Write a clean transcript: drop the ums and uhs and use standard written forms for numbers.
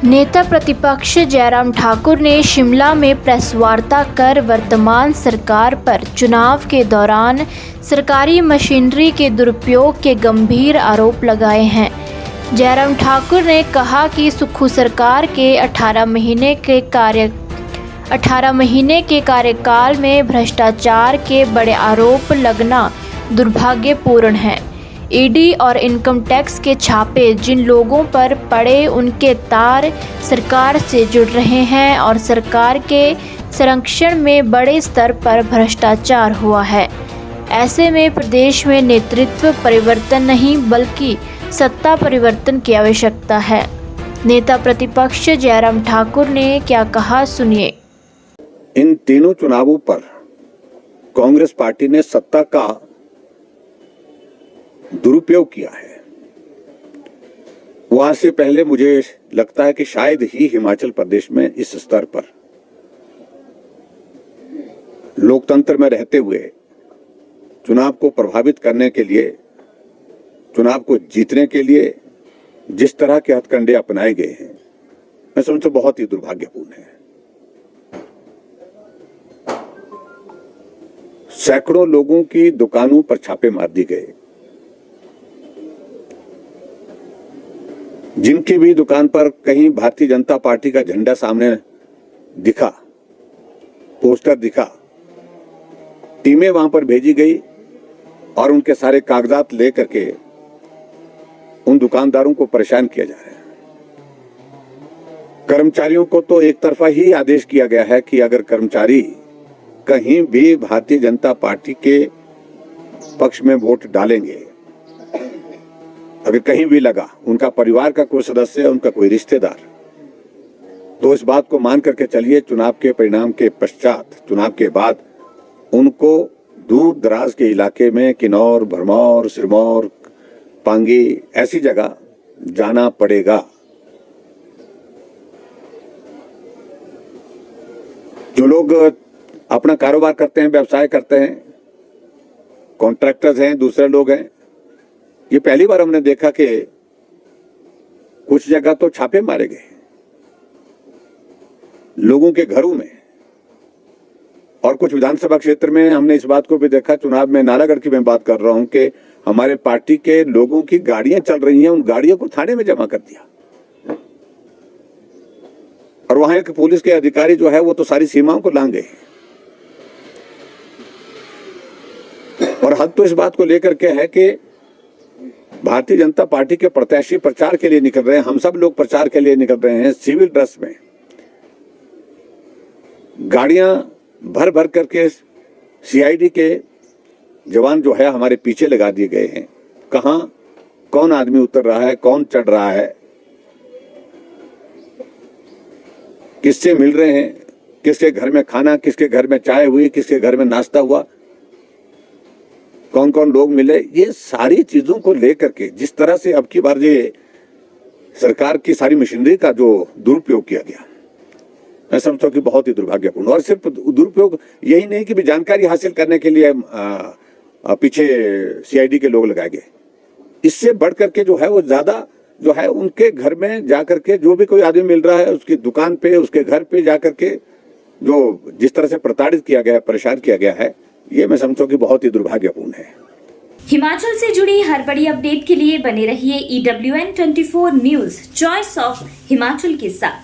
नेता प्रतिपक्ष जयराम ठाकुर ने शिमला में प्रेस वार्ता कर वर्तमान सरकार पर चुनाव के दौरान सरकारी मशीनरी के दुरुपयोग के गंभीर आरोप लगाए हैं। जयराम ठाकुर ने कहा कि सुक्खू सरकार के 18 महीने के कार्यकाल में भ्रष्टाचार के बड़े आरोप लगना दुर्भाग्यपूर्ण है। ईडी और इनकम टैक्स के छापे जिन लोगों पर पड़े उनके तार सरकार से जुड़ रहे हैं और सरकार के संरक्षण में बड़े स्तर पर भ्रष्टाचार हुआ है। ऐसे में प्रदेश में नेतृत्व परिवर्तन नहीं बल्कि सत्ता परिवर्तन की आवश्यकता है। नेता प्रतिपक्ष जयराम ठाकुर ने क्या कहा, सुनिए। इन तीनों चुनावों पर कांग्रेस पार्टी ने सत्ता का दुरुपयोग किया है। वहां से पहले मुझे लगता है कि शायद ही हिमाचल प्रदेश में इस स्तर पर लोकतंत्र में रहते हुए चुनाव को प्रभावित करने के लिए, चुनाव को जीतने के लिए जिस तरह के हथकंडे अपनाए गए हैं, मैं समझता हूं बहुत ही दुर्भाग्यपूर्ण है। सैकड़ों लोगों की दुकानों पर छापे मार दिए गए। जिनकी भी दुकान पर कहीं भारतीय जनता पार्टी का झंडा सामने दिखा, पोस्टर दिखा, टीमें वहां पर भेजी गई और उनके सारे कागजात लेकर के उन दुकानदारों को परेशान किया जा रहा है। कर्मचारियों को तो एक तरफा ही आदेश किया गया है कि अगर कर्मचारी कहीं भी भारतीय जनता पार्टी के पक्ष में वोट डालेंगे, अगर कहीं भी लगा उनका परिवार का कोई सदस्य, उनका कोई रिश्तेदार, तो इस बात को मान करके चलिए चुनाव के परिणाम के पश्चात, चुनाव के बाद उनको दूर दराज के इलाके में किन्नौर, भरमौर, सिरमौर, पांगी ऐसी जगह जाना पड़ेगा। जो लोग अपना कारोबार करते हैं, व्यवसाय करते हैं, कॉन्ट्रैक्टर्स हैं, दूसरे लोग हैं, ये पहली बार हमने देखा कि कुछ जगह तो छापे मारे गए लोगों के घरों में, और कुछ विधानसभा क्षेत्र में हमने इस बात को भी देखा, चुनाव में नालागढ़ की मैं बात कर रहा हूं, कि हमारे पार्टी के लोगों की गाड़ियां चल रही हैं, उन गाड़ियों को थाने में जमा कर दिया और वहां एक पुलिस के अधिकारी जो है वो तो सारी सीमाओं को लांग गए। और हद तो इस बात को लेकर के है कि भारतीय जनता पार्टी के प्रत्याशी प्रचार के लिए निकल रहे हैं, हम सब लोग प्रचार के लिए निकल रहे हैं सिविल ड्रेस में, गाड़ियां भर भर करके सीआईडी के जवान जो है हमारे पीछे लगा दिए गए हैं। कहां कौन आदमी उतर रहा है, कौन चढ़ रहा है, किससे मिल रहे हैं, किसके घर में खाना, किसके घर में चाय हुई, किसके घर में नाश्ता हुआ, कौन कौन लोग मिले, ये सारी चीजों को लेकर के जिस तरह से अब की बार ये सरकार की सारी मशीनरी का जो दुरुपयोग किया गया, मैं समझता हूं कि बहुत ही दुर्भाग्यपूर्ण। और सिर्फ दुरुपयोग यही नहीं कि भी जानकारी हासिल करने के लिए पीछे सीआईडी के लोग लगाए गए, इससे बढ़ करके जो है वो ज्यादा जो है उनके घर में जाकर के जो भी कोई आदमी मिल रहा है उसकी दुकान पे, उसके घर पे जाकर के जो जिस तरह से प्रताड़ित किया गया है, परेशान किया गया है, ये मैं समझता हूं कि बहुत ही दुर्भाग्यपूर्ण है। हिमाचल से जुड़ी हर बड़ी अपडेट के लिए बने रहिए EWN24 news, choice of Himachal के साथ।